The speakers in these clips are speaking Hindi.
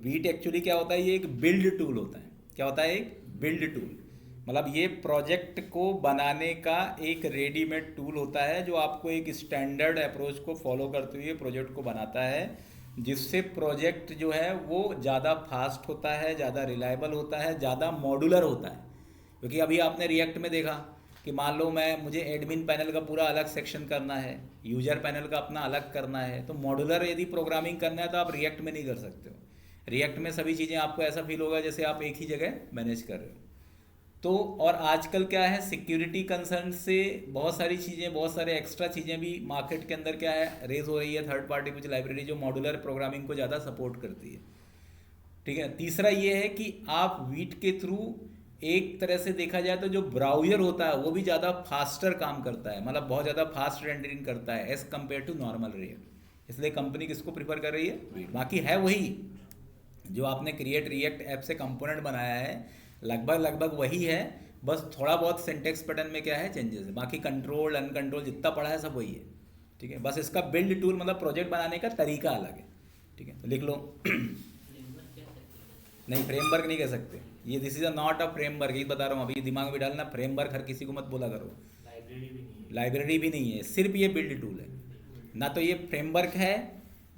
वीट एक्चुअली क्या होता है, ये एक बिल्ड टूल होता है। क्या होता है? एक बिल्ड टूल। मतलब ये प्रोजेक्ट को बनाने का एक रेडीमेड टूल होता है जो आपको एक स्टैंडर्ड अप्रोच को फॉलो करते हुए प्रोजेक्ट को बनाता है, जिससे प्रोजेक्ट जो है वो ज़्यादा फास्ट होता है, ज़्यादा रिलायबल होता है, ज़्यादा मॉड्यूलर होता है। क्योंकि अभी आपने रिएक्ट में देखा कि मान लो मुझे एडमिन पैनल का पूरा अलग सेक्शन करना है, यूजर पैनल का अपना अलग करना है, तो मॉड्यूलर यदि प्रोग्रामिंग करना है तो आप रिएक्ट में नहीं कर सकते हो। रिएक्ट में सभी चीज़ें आपको ऐसा फील होगा जैसे आप एक ही जगह मैनेज कर रहे हो। तो और आजकल क्या है, सिक्योरिटी कंसर्न से बहुत सारी चीज़ें, बहुत सारे एक्स्ट्रा चीज़ें भी मार्केट के अंदर क्या है रेज हो रही है, थर्ड पार्टी कुछ लाइब्रेरी जो मॉड्यूलर प्रोग्रामिंग को ज़्यादा सपोर्ट करती है। ठीक है। तीसरा ये है कि आप वीट के थ्रू एक तरह से देखा जाए तो जो ब्राउज़र होता है वो भी ज़्यादा फास्टर काम करता है, मतलब बहुत ज़्यादा फास्ट रेंडरिंग करता है as compare to normal React. इसलिए कंपनी किसको प्रीफर कर रही है? वीट। बाकी है वही जो आपने क्रिएट रिएक्ट ऐप से कंपोनेंट बनाया है, लगभग लगभग वही है, बस थोड़ा बहुत सिंटेक्स पैटर्न में क्या है चेंजेस है, बाकी कंट्रोल अनकंट्रोल जितना पड़ा है सब वही है। ठीक है। बस इसका बिल्ड टूल मतलब प्रोजेक्ट बनाने का तरीका अलग है। ठीक है, तो लिख लो। नहीं, फ्रेमवर्क नहीं कह सकते ये, this is a not a framework, ये बता रहा हूँ अभी, दिमाग में डालना फ्रेमवर्क हर किसी को मत बोला करो। लाइब्रेरी भी नहीं है। लाइब्रेरी भी नहीं है, सिर्फ ये बिल्ड टूल है। ना तो ये फ्रेमवर्क है,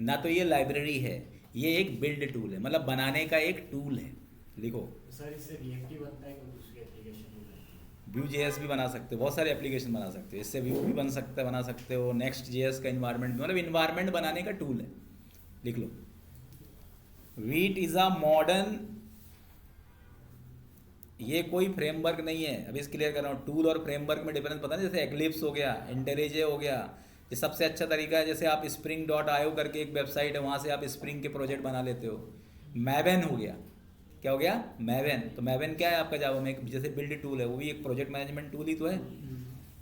ना तो ये लाइब्रेरी है, ये एक बिल्ड टूल है, मतलब बनाने का एक टूल है। लिखो। तो सर इससे रिएक्टिव बनता है, कोई दूसरी एप्लीकेशन भी बनती है? व्यू जेएस भी बना सकते हो, बहुत सारे एप्लीकेशन बना सकते हो इससे, व्यू भी बना सकते हो, नेक्स्ट जेएस का इन्वायरमेंट, मतलब इन्वायरमेंट बनाने का टूल है। लिख लो। वीट इज़ अ मॉडर्न, ये कोई फ्रेमवर्क नहीं है, अभी इस क्लियर कर रहा हूँ। टूल और फ्रेमवर्क में डिफरेंस पता नहीं, जैसे एक्लिप्स हो गया, इंटेलिजे हो गया, ये सबसे अच्छा तरीका है। जैसे आप spring.io करके एक वेबसाइट है, वहाँ से आप स्प्रिंग के प्रोजेक्ट बना लेते हो। मैवेन हो गया, क्या हो गया? मैवेन। तो मैवेन क्या है आपका जावा में, एक जैसे बिल्ड टूल है, वो भी एक प्रोजेक्ट मैनेजमेंट टूल ही तो है।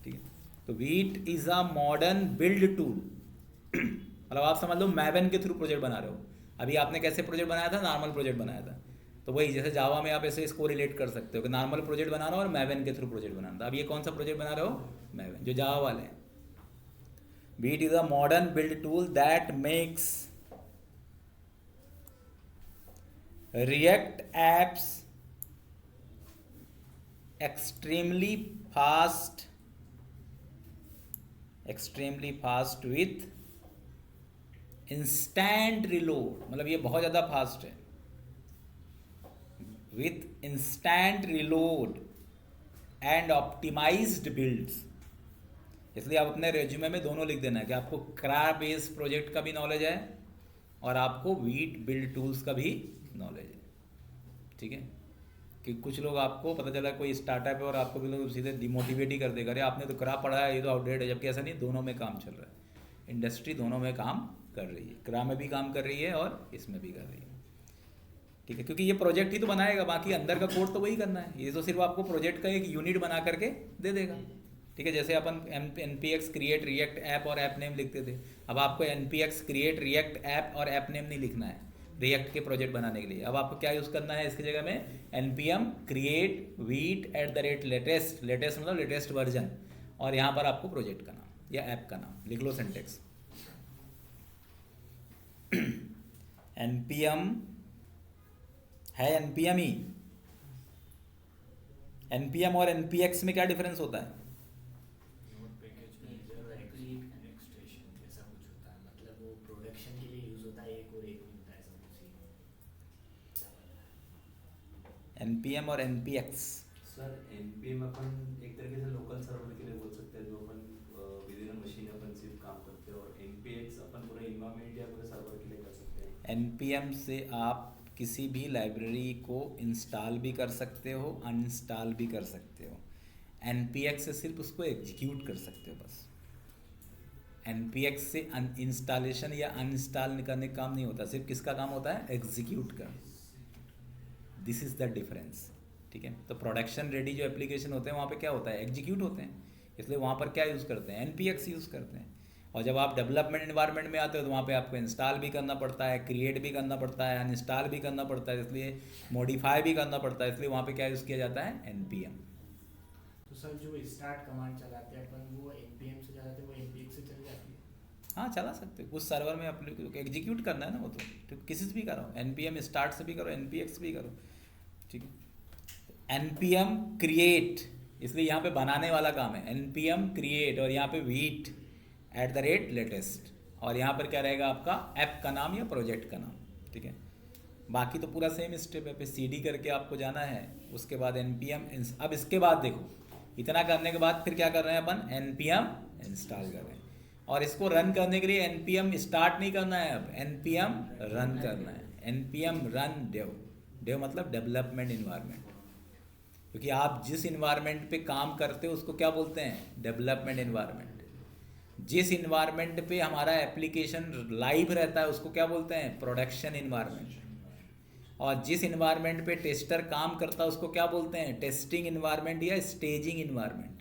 ठीक है। तो wheat is a modern build tool. मतलब आप समझ लो मैवेन के थ्रू प्रोजेक्ट बना रहे हो। अभी आपने कैसे प्रोजेक्ट बनाया था? नॉर्मल प्रोजेक्ट बनाया था। तो वही जैसे जावा में आप ऐसे इसको रिलेट कर सकते हो कि नॉर्मल प्रोजेक्ट बनाना और मैवेन के थ्रू प्रोजेक्ट बनाना था। अब ये कौन सा प्रोजेक्ट बना रहे हो? मैवेन, जो जावा वाले हैं। Vite is a modern build tool that makes React apps extremely fast, extremely fast with instant reload, मतलब ये बहुत ज़्यादा फास्ट है, with instant reload and optimized builds. इसलिए आप अपने रेज्यूमे में दोनों लिख देना कि आपको क्रा बेस प्रोजेक्ट का भी नॉलेज है और आपको वीट बिल्ड टूल्स का भी नॉलेज है। ठीक है। कि कुछ लोग, आपको पता चला कोई स्टार्टअप है और आपको भी लोग सीधे डिमोटिवेट ही कर देगा, अरे आपने तो क्रा पढ़ा है, ये तो आउटडेट है, जबकि ऐसा नहीं, दोनों में काम चल रहा है। इंडस्ट्री दोनों में काम कर रही है, क्रा में भी काम कर रही है और इसमें भी कर रही है। ठीक है, क्योंकि ये प्रोजेक्ट ही तो बनाएगा, बाकी अंदर का कोड तो वही करना है, ये तो सिर्फ आपको प्रोजेक्ट का एक यूनिट बना करके दे देगा। ठीक है, जैसे अपन N P X create react app और ऐप नेम लिखते थे, अब आपको N P X create react app और ऐप नेम नहीं लिखना है रिएक्ट के प्रोजेक्ट बनाने के लिए। अब आपको क्या यूज़ करना है इसकी जगह में? N P M create Vite at the rate latest, latest मतलब लेटेस्ट वर्जन, और यहाँ पर आपको प्रोजेक्ट का नाम या ऐप का नाम लिख लो, सिंटेक्स। एन पी एम है, एन पी एम ही। एन पी एम और एन पी एक्स में क्या डिफरेंस होता है? नोट पैकेज मैनेजर और एक्सटेंशन ऐसा कुछ होता है, मतलब वो प्रोडक्शन के लिए यूज़ होता है एक, और एक नहीं होता है, ऐसा कुछ ही। एन पी एम और N P X. Sir NPM अपन एक तरीके से लोकल सर्वर के लिए बोल सकते हैं, जो अपन विद इन मशीन अपन सिर्फ काम करते हैं, और एनपीएक्स अपन पूरे इन्वायरमेंट या पूरे सर्वर के लिए कर सकते हैं। एन पी एम से आप किसी भी लाइब्रेरी को इंस्टॉल भी कर सकते हो, अनइंस्टॉल भी कर सकते हो। एन पी एक्स से सिर्फ उसको एग्जीक्यूट कर सकते हो बस। एन पी एक्स से इंस्टॉलेशन या अनइंस्टॉल करने का काम नहीं होता, सिर्फ किसका काम होता है? एग्जीक्यूट का। This is the difference. ठीक है। तो प्रोडक्शन रेडी जो एप्लीकेशन होते हैं वहाँ पे क्या होता है? एग्जीक्यूट होते हैं। इसलिए वहाँ पर क्या यूज़ करते हैं? एन पी एक्स यूज़ करते हैं। और जब आप डेवलपमेंट इन्वायरमेंट में आते हो तो वहाँ पे आपको इंस्टॉल भी करना पड़ता है, क्रिएट भी करना पड़ता है, अनइंस्टॉल भी करना पड़ता है, इसलिए मॉडिफाई भी करना पड़ता है, इसलिए वहाँ पे क्या यूज़ किया जाता है? N P M. तो सर जो स्टार्ट कमांड चलाते हैं अपन, वो एनपीएम से चलाते हैं, वो एनपीएक्स से चल जाती है? हाँ चला सकते हो, उस सर्वर में एग्जीक्यूट करना है ना वो तो किसी से भी करो, npm स्टार्ट से भी करो, npx भी करो, ठीक है। npm क्रिएट, इसलिए यहाँ पे बनाने वाला काम है, npm क्रिएट, और यहाँ पे वीट @latest, और यहाँ पर क्या रहेगा आपका ऐप का नाम या प्रोजेक्ट का नाम, ठीक है। बाकी तो पूरा सेम स्टेप है, पे cd करके आपको जाना है, उसके बाद npm अब इसके बाद देखो इतना करने के बाद फिर क्या कर रहे हैं अपन, npm इंस्टॉल कर रहे हैं, और इसको रन करने के लिए npm स्टार्ट नहीं करना है, अब npm रन करना है, npm रन dev मतलब डेवलपमेंट इन्वायरमेंट, क्योंकि आप जिस इन्वायरमेंट पे काम करते हो उसको क्या बोलते हैं, डेवलपमेंट इन्वायरमेंट। जिस इन्वायरमेंट पे हमारा एप्लीकेशन लाइव रहता है उसको क्या बोलते हैं, प्रोडक्शन इन्वायरमेंट, और जिस इन्वायरमेंट पे टेस्टर काम करता है उसको क्या बोलते हैं, टेस्टिंग इन्वायरमेंट या स्टेजिंग इन्वायरमेंट।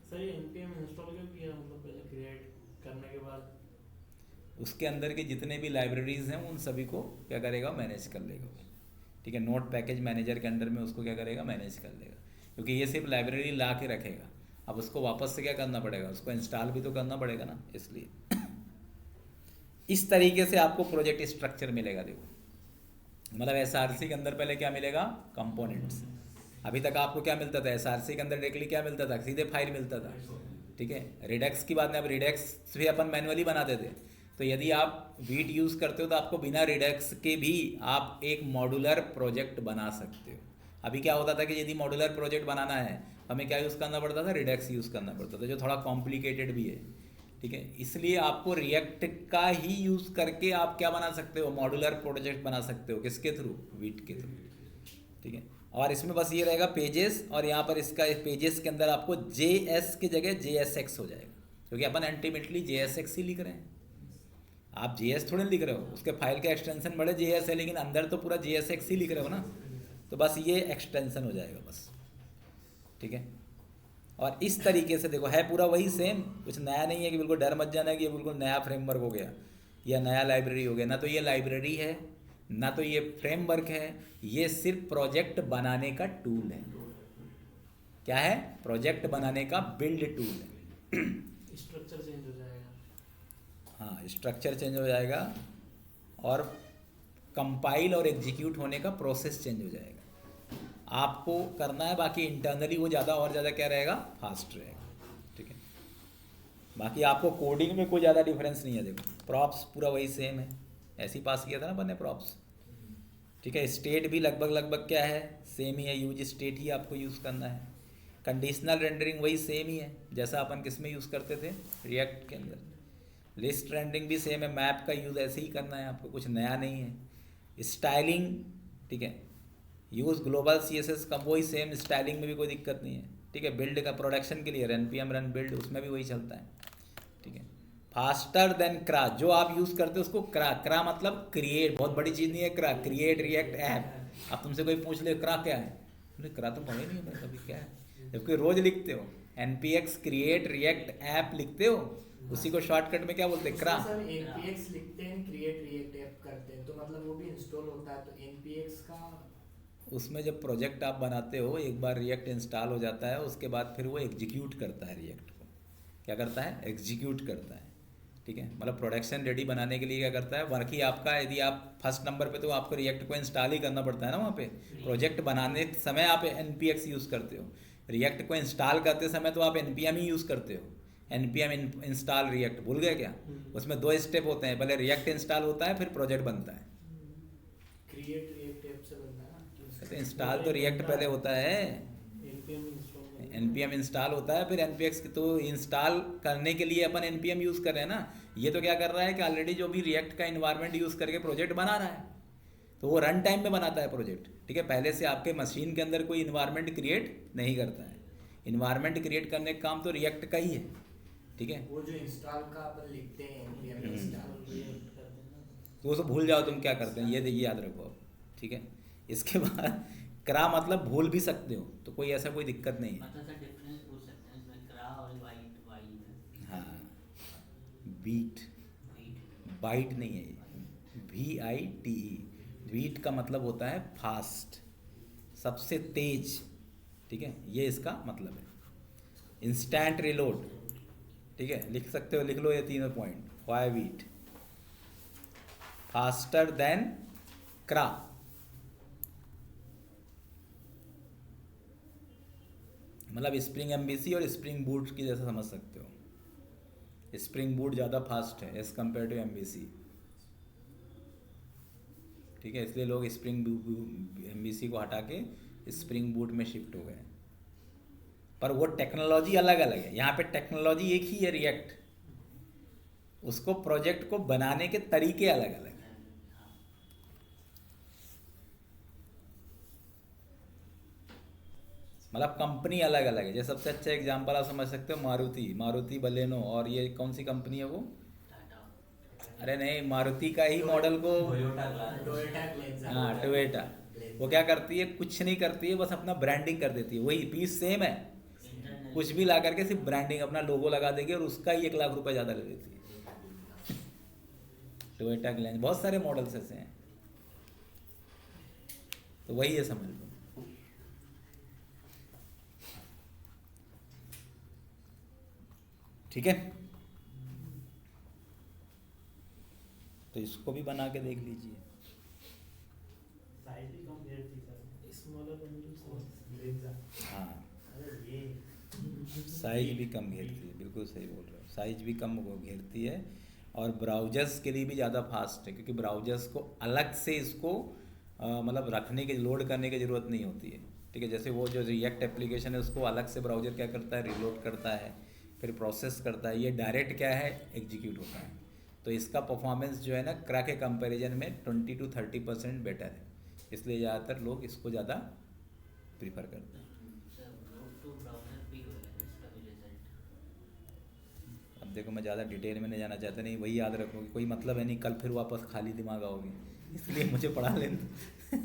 सर ये npm इंस्टॉल क्यों किया, मतलब पहले क्रिएट करने के बाद उसके अंदर के जितने भी लाइब्रेरीज हैं उन सभी को क्या करेगा, मैनेज कर लेगा, ठीक है। नोट पैकेज मैनेजर के अंडर में उसको क्या करेगा, मैनेज कर लेगा, क्योंकि ये सिर्फ लाइब्रेरी ला के रखेगा, अब उसको वापस से क्या करना पड़ेगा, उसको इंस्टॉल भी तो करना पड़ेगा ना, इसलिए इस तरीके से आपको प्रोजेक्ट स्ट्रक्चर मिलेगा। देखो मतलब एसआरसी के अंदर पहले क्या मिलेगा, कंपोनेंट्स। अभी तक आपको क्या मिलता था, एसआरसी के अंदर डायरेक्टली क्या मिलता था, सीधे फाइल मिलता था, ठीक है। रिडक्स की बात नहीं, अब रिडक्स भी अपन मैनुअली बनाते थे, तो यदि आप वीट यूज़ करते हो तो आपको बिना रिडक्स के भी आप एक मॉड्यूलर प्रोजेक्ट बना सकते हो। अभी क्या होता था कि यदि मॉड्यूलर प्रोजेक्ट बनाना है हमें क्या यूज़ करना पड़ता था, रिडक्स यूज़ करना पड़ता था, जो थोड़ा कॉम्प्लिकेटेड भी है, ठीक है। इसलिए आपको रिएक्ट का ही यूज़ करके आप क्या बना सकते हो, मॉड्यूलर प्रोजेक्ट बना सकते हो, किसके थ्रू, वीट के थ्रू, ठीक है। और इसमें बस ये रहेगा पेजेस, और यहाँ पर इसका पेजेस के अंदर आपको JS की जगह JSX हो जाएगा, क्योंकि अपन अल्टीमेटली JSX ही लिख रहे हैं, आप JS थोड़े लिख रहे हो, उसके फाइल का एक्सटेंशन बड़े JS है लेकिन अंदर तो पूरा JSX ही लिख रहे हो ना, तो बस ये एक्सटेंशन हो जाएगा बस, ठीक है। और इस तरीके से देखो है पूरा वही सेम, कुछ नया नहीं है कि बिल्कुल डर मत जाना कि ये बिल्कुल नया फ्रेमवर्क हो गया या नया लाइब्रेरी हो गया, ना तो ये लाइब्रेरी है ना तो ये फ्रेमवर्क है, ये सिर्फ प्रोजेक्ट बनाने का टूल है। क्या है, प्रोजेक्ट बनाने का बिल्ड टूल है। स्ट्रक्चर चेंज हो जाएगा। हाँ स्ट्रक्चर चेंज हो जाएगा और कंपाइल और एग्जीक्यूट होने का प्रोसेस चेंज हो जाएगा, आपको करना है, बाकी इंटरनली वो ज़्यादा और ज़्यादा क्या रहेगा, फास्ट रहेगा, ठीक है। बाकी आपको कोडिंग में कोई ज़्यादा डिफरेंस नहीं है। देखो प्रॉप्स पूरा वही सेम है, ऐसे ही पास किया था ना अपन ने प्रॉप्स, ठीक है। स्टेट भी लगभग क्या है, सेम ही है, यूज स्टेट ही आपको यूज़ करना है। कंडीशनल रेंडरिंग वही सेम ही है जैसा अपन किस में यूज़ करते थे, रिएक्ट के अंदर। लिस्ट रेंडरिंग भी सेम है, मैप का यूज़ ऐसे ही करना है आपको, कुछ नया नहीं है। स्टाइलिंग, ठीक है, यूज़ ग्लोबल CSS का वही सेम, स्टाइलिंग में भी कोई दिक्कत नहीं है, ठीक है। बिल्ड का प्रोडक्शन के लिए npm रन बिल्ड, उसमें भी वही चलता है, ठीक है। फास्टर देन क्रा, जो आप यूज़ करते हो उसको क्रा मतलब क्रिएट, बहुत बड़ी चीज़ नहीं है क्रा, क्रिएट रिएक्ट ऐप। अब तुमसे कोई पूछ ले क्रा क्या है, तुमने क्रा तो पढ़े नहीं है कभी, क्या है, जबकि रोज लिखते हो npx क्रिएट रिएक्ट ऐप लिखते हो, उसी को शॉर्टकट में क्या बोलते हैं, क्रा। सर npx लिखते हैं, क्रिएट रिएक्ट ऐप करते हैं, तो मतलब वो भी इंस्टॉल होता है, तो npx का उसमें जब प्रोजेक्ट आप बनाते हो एक बार रिएक्ट इंस्टॉल हो जाता है, उसके बाद फिर वो एग्जीक्यूट करता है, रिएक्ट को क्या करता है, एग्जीक्यूट करता है, ठीक है। मतलब प्रोडक्शन रेडी बनाने के लिए क्या करता है, बाकी आपका यदि आप फर्स्ट नंबर पे तो आपको रिएक्ट को इंस्टॉल ही करना पड़ता है ना, वहाँ पे प्रोजेक्ट बनाने समय आप npx यूज़ करते हो, रिएक्ट को इंस्टॉल करते समय तो आप npm ही यूज़ करते हो, npm इंस्टॉल रिएक्ट, भूल गए क्या। उसमें 2 स्टेप होते हैं, पहले रिएक्ट इंस्टॉल होता है फिर प्रोजेक्ट बनता है। क्रिएट रिएक्ट ऐप से बनता है ना, तो इंस्टॉल तो रिएक्ट पहले होता है, npm इंस्टॉल होता है फिर npx की, तो इंस्टॉल करने के लिए अपन npm यूज़ कर रहे हैं ना। ये तो क्या कर रहा है कि ऑलरेडी जो भी रिएक्ट का इन्वायरमेंट यूज़ करके प्रोजेक्ट बना रहा है, तो वो रन टाइम में बनाता है प्रोजेक्ट, ठीक है। पहले से आपके मशीन के अंदर कोई इन्वायरमेंट क्रिएट नहीं करता है, इन्वायरमेंट क्रिएट करने का काम तो रिएक्ट का ही है, ठीक है। वो जो इंस्टॉल का अपन लिखते हैं npm इंस्टॉल, तो वो सब भूल जाओ तुम क्या करते हैं, ये देखिए याद रखो अब, ठीक है। इसके बाद क्रा मतलब भूल भी सकते हो, तो कोई ऐसा कोई दिक्कत नहीं है। मतलब सर डिफरेंस पूछ सकते हैं इसमें क्रा और वाइट में। हाँ बीट, बाइट नहीं है ये, VITE, बीट का मतलब होता है फास्ट, सबसे तेज, ठीक है, ये इसका मतलब है। इंस्टेंट रिलोड, ठीक है, लिख सकते हो, लिख लो ये तीनों point. Why Vite faster than CRA. मतलब स्प्रिंग एमबीसी और स्प्रिंग बूट की जैसा समझ सकते हो। स्प्रिंग बूट ज़्यादा फास्ट है एज कम्पेयर टू एमबीसी, ठीक है, इसलिए लोग स्प्रिंग एमबीसी को हटा के स्प्रिंग बूट में शिफ्ट हो गए। पर वो टेक्नोलॉजी अलग अलग है, यहाँ पे टेक्नोलॉजी एक ही है रिएक्ट, उसको प्रोजेक्ट को बनाने के तरीके अलग अलग हैं। मतलब कंपनी अलग अलग है। जैसे सबसे अच्छा एग्जांपल आप समझ सकते हो मारुति बलेनो, और ये कौन सी कंपनी है वो? अरे नहीं, मारुति का ही मॉडल को, हाँ टोयोटा, वो क्या करती है? कुछ नहीं करती है, बस अपना ब्रांडिंग कर देती है। वही पीस सेम है, कुछ भी ला करके सिर्फ ब्रांडिंग, अपना लोगो लगा देगी और उसका ही 1 लाख रुपए ज़्यादा ले लेती है। टोयोटा ग्लैंड, बहुत सारे मॉडल्स ऐसे हैं, तो वही है, समझ लो। ठीक है, तो इसको भी बना के देख लीजिए। साइज भी कम घेर थी सर, स्मॉलर ब्रेंजा। हाँ, अरे ये साइज भी कम घेरती है, बिल्कुल सही बोल रहे हो, साइज भी कम वो घेरती है। और ब्राउजर्स के लिए भी ज़्यादा फास्ट है, क्योंकि ब्राउजर्स को अलग से इसको मतलब रखने की, लोड करने की ज़रूरत नहीं होती है। ठीक है, जैसे वो जो रिएक्ट एप्लीकेशन है उसको अलग से ब्राउजर क्या करता है, रिलोड करता है, फिर प्रोसेस करता है। ये डायरेक्ट क्या है, एग्जीक्यूट होता है। तो इसका परफॉर्मेंस जो है ना, क्रा के कंपैरिजन में 20 to 30% बेटर है, इसलिए ज़्यादातर लोग इसको ज़्यादा प्रीफर करते हैं। अब देखो, मैं ज़्यादा डिटेल में नहीं जाना चाहता, नहीं वही याद रखोगे, कोई मतलब है नहीं, कल फिर वापस खाली दिमाग आओगे, इसलिए मुझे पढ़ा लेना।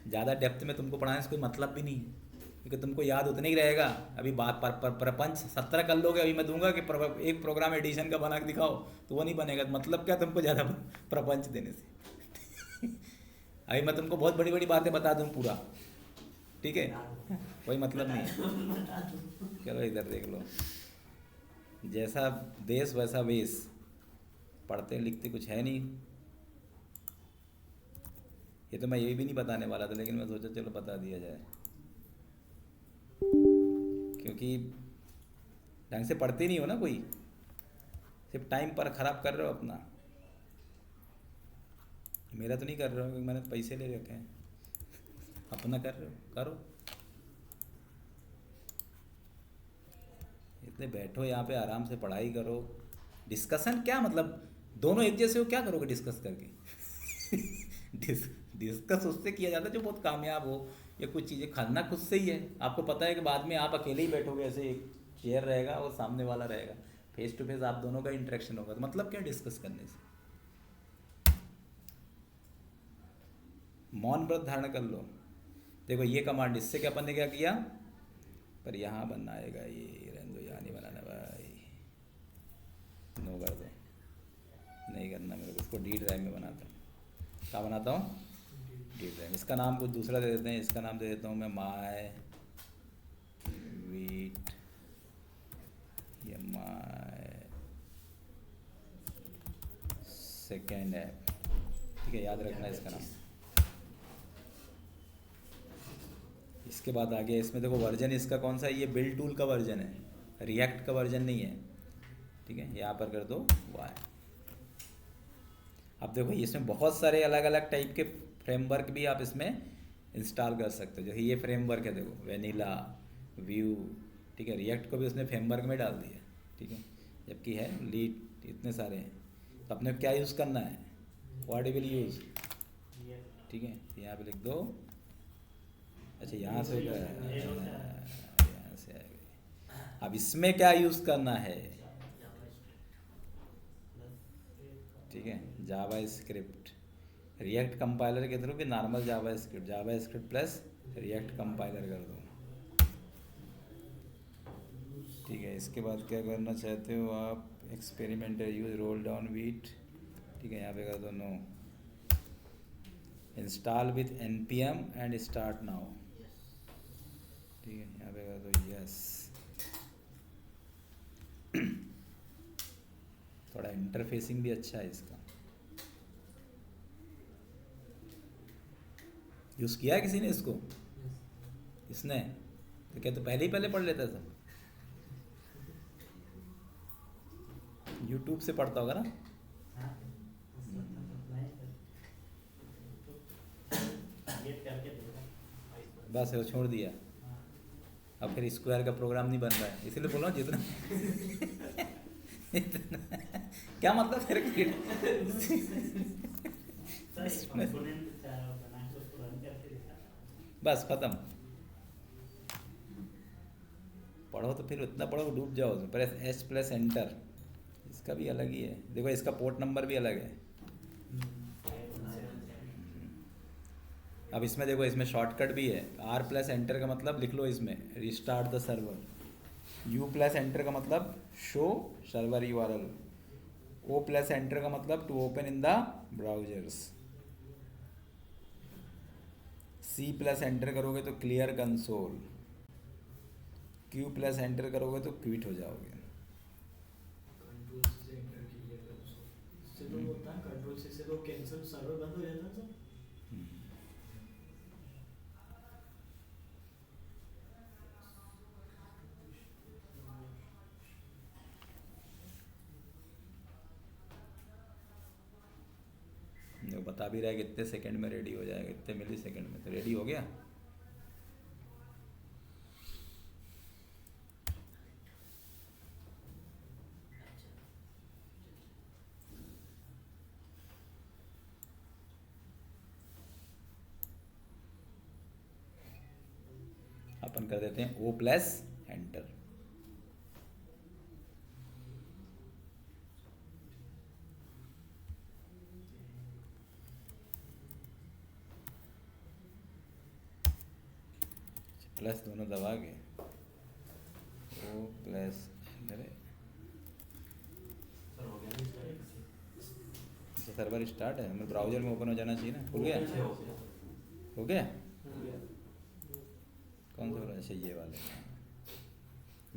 ज़्यादा डेप्थ में तुमको पढ़ाने से कोई मतलब भी नहीं है, क्योंकि तुमको याद उतना ही रहेगा। अभी बात प्रपंच 17 कर लोगे, अभी मैं दूंगा कि एक प्रोग्राम एडिशन का बना के दिखाओ, तो वो नहीं बनेगा। मतलब क्या तुमको ज़्यादा प्रपंच देने से? अभी मैं तुमको बहुत बड़ी बड़ी बातें बता दूँ पूरा, ठीक है, कोई मतलब नहीं है। चलो इधर देख लो, जैसा देश वैसा वेश, पढ़ते लिखते कुछ है नहीं। ये तो मैं ये भी नहीं बताने वाला था, लेकिन मैं सोचा चलो बता दिया जाए, क्योंकि ढंग से पढ़ते नहीं हो ना, कोई सिर्फ टाइम पर ख़राब कर रहे हो अपना। मेरा तो नहीं कर रहे हो, क्योंकि मैंने पैसे ले रखे हैं, अपना कर रहे हो, करो। इतने बैठो यहाँ पे, आराम से पढ़ाई करो। डिस्कशन क्या मतलब, दोनों एक जैसे हो, क्या करोगे डिस्कस करके? डिस्कस उससे किया जाता है जो बहुत कामयाब हो, या कुछ चीज़ें करना खुद से ही है। आपको पता है कि बाद में आप अकेले ही बैठोगे, ऐसे एक चेयर रहेगा और सामने वाला रहेगा, फेस टू फेस आप दोनों का इंटरेक्शन होगा, तो मतलब क्या डिस्कस करने से? मौन व्रत धारण कर लो। देखो ये कमांड, इससे क्या अपन ने क्या किया, पर यहाँ बनना आएगा, ये रहने दो, यहाँ नहीं बनाना भाई, नो कर दो, नहीं करना मेरे को। इसको डी ड्राइव में बनाता हूँ। क्या बनाता हूँ? D drive. इसका नाम कुछ दूसरा दे देते हैं, इसका नाम दे देता हूँ मैं माय वीट, या माय सेकेंड ऐप, ठीक है, याद रखना इसका नाम। इसके बाद आ गया इसमें, देखो वर्जन इसका कौन सा है, ये बिल्ड टूल का वर्जन है, रिएक्ट का वर्जन नहीं है, ठीक है। यहाँ पर कर दो वाई। अब देखो इसमें बहुत सारे अलग अलग टाइप के फ्रेमवर्क भी आप इसमें इंस्टॉल कर सकते हो। जैसे ये फ्रेमवर्क है, देखो वेनिला, व्यू, ठीक है, रिएक्ट को भी उसने फ्रेमवर्क में डाल दिया, ठीक है, जबकि है लीड, इतने सारे हैं। तो अपने क्या यूज़ करना है, व्हाट विल यूज़, ठीक है, यहाँ पे लिख दो। अच्छा यहाँ से यहाँ से आएगा। अब इसमें क्या यूज़ करना है, ठीक है, जावा स्क्रिप्ट, रिएक्ट कंपाइलर के थ्रू कि normal Java script plus react compiler कर दो, ठीक है। इसके बाद क्या करना चाहते हो आप, experimental use rolldown Vite, ठीक है, यहाँ पे कर दो no, install with npm and start now, ठीक है, यहाँ पे कर दो यस। थोड़ा इंटरफेसिंग भी अच्छा है इसका। यूज़ किया है किसी ने इसको? इसने तो क्या तो पहले पढ़ लेता था? यूट्यूब से पढ़ता होगा ना? हाँ, ये करके देखा बस वो छोड़ दिया। अब फिर स्क्वायर का प्रोग्राम नहीं बन रहा है, इसीलिए बोल रहा हूँ जितना क्या मतलब फिर बस खत्म। पढ़ो तो फिर उतना पढ़ो डूब जाओ उसमें। प्रेस एच प्लस एंटर, इसका भी अलग ही है। देखो इसका पोर्ट नंबर भी अलग है। अब इसमें देखो, इसमें शॉर्टकट भी है। आर प्लस एंटर का मतलब लिख लो इसमें, restart the server. U plus enter का मतलब show server URL. O plus enter का मतलब to open in the browsers. C plus enter करोगे तो clear console. Q plus enter करोगे तो क्विट हो जाओगे। कंट्रोल से एंटर किया करो इससे तो होता है, कंट्रोल से तो कैंसिल सर्वर बंद हो जाता है सर। जो बता भी रहा है कितने सेकंड में रेडी हो जाएगा, कितने मिली सेकंड में, तो रेडी हो गया। अपन कर देते हैं ओ प्लस एंटर। प्लस दोनों दबा के ओ प्लस एंटर। सर हो गया ना तो सर्वर स्टार्ट है, मतलब ब्राउजर में ओपन हो जाना चाहिए ना। खुल गया? हो गया? कौन सा हो रहा है? अच्छा ये वाले,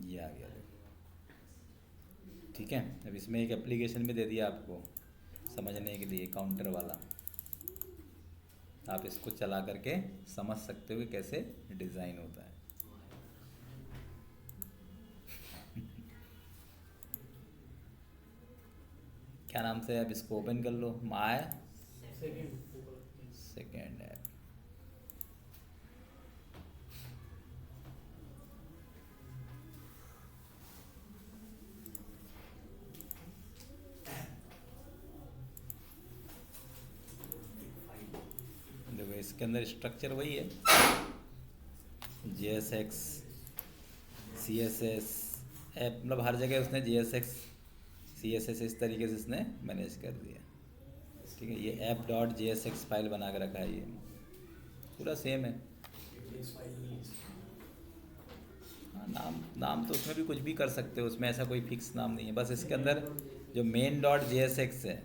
ये आ गया। ठीक है, अब इसमें एक एप्लीकेशन भी दे दिया आपको समझने के लिए, काउंटर वाला। आप इसको चला करके समझ सकते हो कि कैसे डिज़ाइन होता है। क्या नाम से? आप इसको ओपन कर लो, माय सेकेंड ऐप। देखो इसके अंदर स्ट्रक्चर वही है, JSX CSS ऐप, मतलब हर जगह उसने JSX CSS इस तरीके से इसने मैनेज कर दिया। ठीक है, ये ऐप डॉट JSX फाइल बना के रखा है, ये पूरा सेम है। हाँ, नाम तो उसमें भी कुछ भी कर सकते हो, उसमें ऐसा कोई फिक्स नाम नहीं है। बस इसके अंदर जो मेन डॉट JSX है,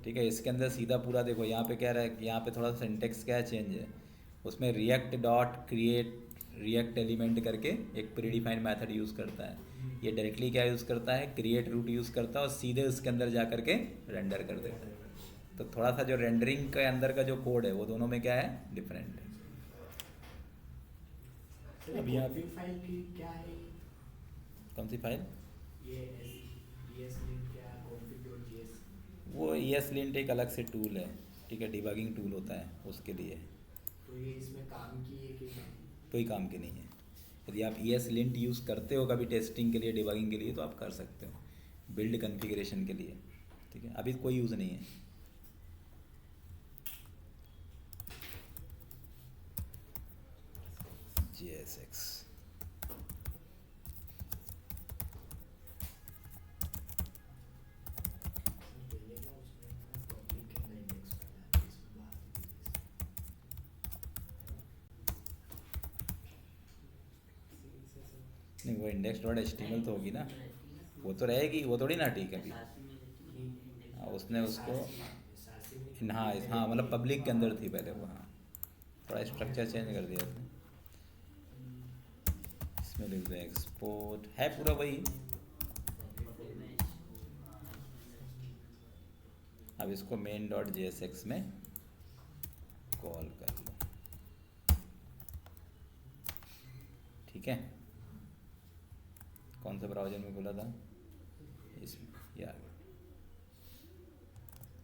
ठीक है, इसके अंदर सीधा पूरा देखो यहाँ पे क्या रहा है, यहाँ पे थोड़ा सा सिंटेक्स क्या चेंज है। उसमें react dot create react element करके एक प्रीडिफाइंड मेथड यूज़ करता है। ये डायरेक्टली क्या यूज़ करता है, क्रिएट रूट यूज़ करता है और सीधे उसके अंदर जा करके रेंडर कर देता है। तो थोड़ा सा जो रेंडरिंग के अंदर का जो कोड है वो दोनों में क्या है, डिफरेंट है। अभी आप फाइल की क्या है? कौन सी फाइल? ये ESLint क्या config.js? वो ESLint एक अलग से टूल है, ठीक है, डिबगिंग टूल होता है उसके लिए। तो ये इसमें काम की है कि कोई काम की नहीं है। यदि आप ESLint यूज़ करते हो कभी टेस्टिंग के लिए, डिबगिंग के लिए, तो आप कर सकते हो, बिल्ड कॉन्फ़िगरेशन के लिए। ठीक है, अभी कोई यूज़ नहीं है। JSX नहीं, वो इंडेक्स डॉट HTML तो होगी ना, वो तो रहेगी, वो थोड़ी ना ठीक है अभी। हाँ, उसने उसको हाँ मतलब पब्लिक के अंदर थी पहले वो। हाँ, थोड़ा स्ट्रक्चर चेंज कर दिया उसने। इसमें लिख दो एक्सपोर्ट, है पूरा वही। अब इसको मेन डॉट JSX में कॉल कर लो, ठीक है। कौन सा ब्राउज़र में खोला था? इसमें, ये आ गया।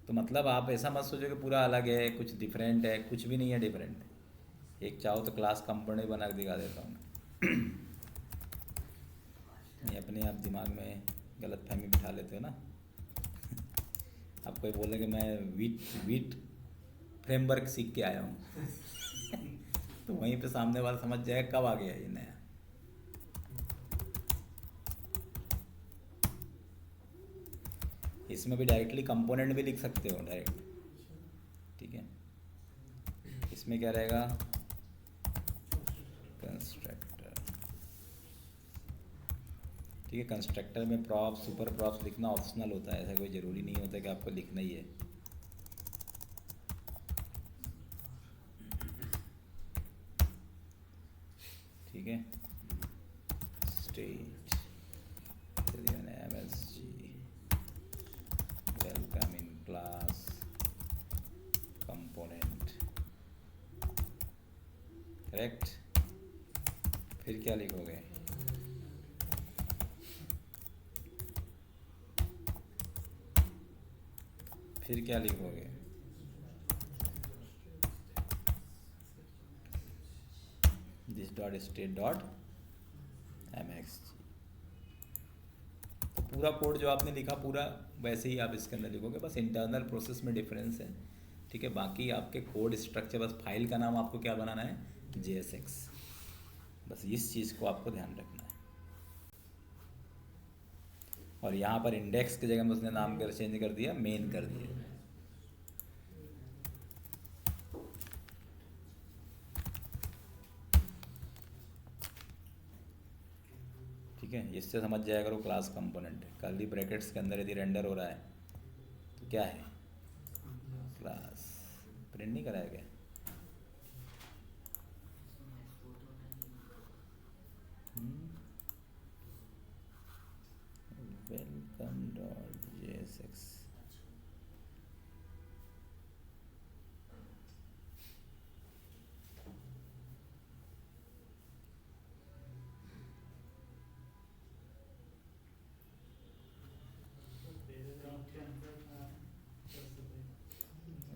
तो मतलब आप ऐसा मत सोचो कि पूरा अलग है, कुछ डिफरेंट है, कुछ भी नहीं है डिफरेंट। एक चाहो तो क्लास कंपोनेंट बना के दिखा देता हूँ मैं। ये अपने आप दिमाग में गलत फहमी बिठा लेते हो ना। अब कोई बोले कि मैं वीट फ्रेमवर्क सीख के आया हूँ तो वहीं पे सामने वाला समझ जाए कब आ गया ये नया। इसमें भी डायरेक्टली कंपोनेंट भी लिख सकते हो डायरेक्ट, ठीक है। इसमें क्या रहेगा? कंस्ट्रक्टर, ठीक है। कंस्ट्रक्टर में प्रॉप्स, सुपर प्रॉप्स लिखना ऑप्शनल होता है, ऐसा कोई ज़रूरी नहीं होता कि आपको लिखना ही है। ठीक है। State MSG welcome in class component, correct. फिर क्या लिखोगे? फिर क्या लिखोगे? This dot state dot MXG। तो पूरा कोड जो आपने लिखा पूरा वैसे ही आप इसके अंदर लिखोगे, बस इंटरनल प्रोसेस में डिफरेंस है, ठीक है। बाकी आपके कोड स्ट्रक्चर, बस फाइल का नाम आपको क्या बनाना है? JSX। बस इस चीज़ को आपको ध्यान रखना है। और यहाँ पर इंडेक्स की जगह में उसने नाम कर चेंज कर दिया, मेन कर दिया। ठीक है, इससे समझ जाया करो क्लास कंपोनेंट है। कर्ली ब्रैकेट्स के अंदर यदि रेंडर हो रहा है तो क्या है? क्लास। प्रिंट नहीं कराया गया? Welcome dot JSX।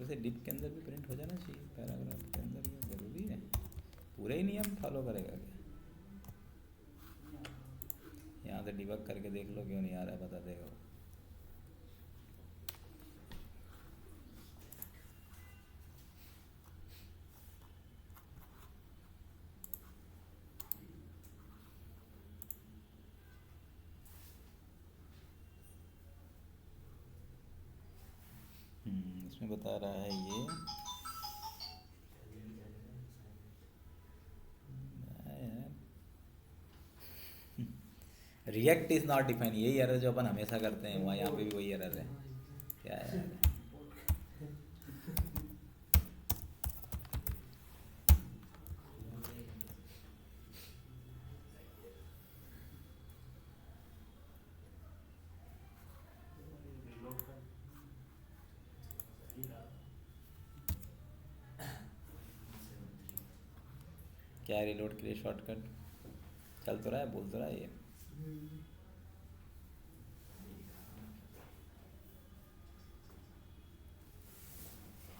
वैसे डिप के अंदर भी प्रिंट हो जाना चाहिए, पैराग्राफ के अंदर, ये ज़रूरी है? पूरा ही नियम फॉलो करेगा क्या? यहाँ से डिबग करके देख लो, क्यों नहीं आ रहा है बता देगा वो। इसमें बता रहा है ये रिएक्ट इज नॉट डिफाइन। यही एरर जो अपन हमेशा करते हैं, वहाँ यहाँ पे भी वही एरर है। क्या है? क्या रिलोड के लिए शॉर्टकट चल तो रहा है, बोल तो रहा है ये।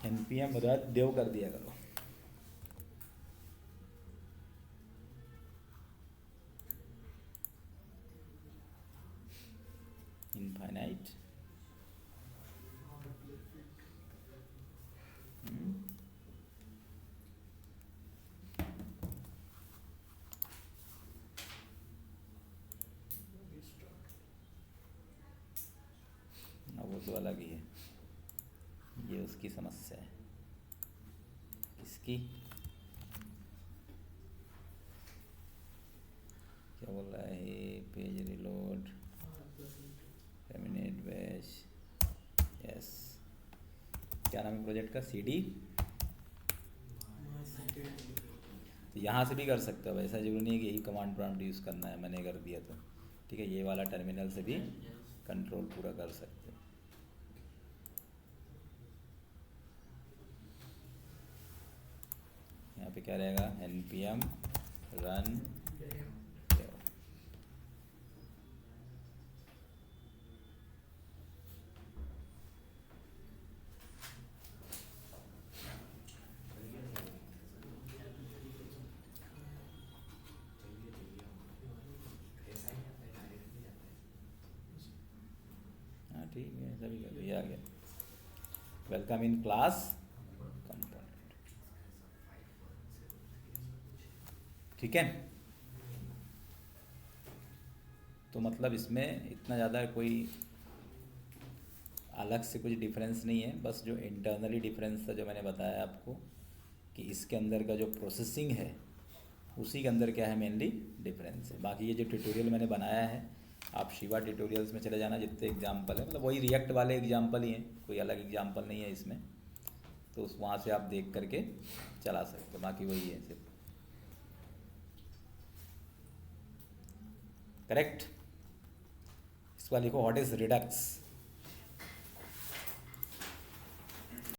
NPM रद्द देव कर दिया करो। इनफाइनाइट वो तो अलग ही है, ये उसकी समस्या है। इसकी क्या बोल रहा है? Page reload, terminate batch, yes. क्या नाम है प्रोजेक्ट का? CD। तो यहाँ से भी कर सकते हो, ऐसा जरूरी नहीं है कि यही कमांड प्रॉम्प्ट यूज़ करना है। मैंने कर दिया तो ठीक है, ये वाला टर्मिनल से भी कंट्रोल पूरा कर सकते हो। यहाँ पे क्या रहेगा, npm run dev। हाँ ठीक है, सभी कर ये आ गया। वेलकम इन क्लास कंपोनेंट, ठीक है। तो मतलब इसमें इतना ज़्यादा कोई अलग से कुछ डिफरेंस नहीं है, बस जो इंटरनली डिफरेंस था जो मैंने बताया आपको कि इसके अंदर का जो प्रोसेसिंग है उसी के अंदर क्या है मेनली डिफरेंस है। बाकी ये जो ट्यूटोरियल मैंने बनाया है, आप शिवा ट्यूटोरियल्स में चले जाना, जितने एग्जाम्पल है मतलब वही रिएक्ट वाले एग्जाम्पल ही हैं, कोई अलग एग्जाम्पल नहीं है इसमें, तो उस वहाँ से आप देख करके चला सकते हो, बाकी वही है सिर्फ। करेक्ट। इसको लिखो, व्हाट इज रिडक्स।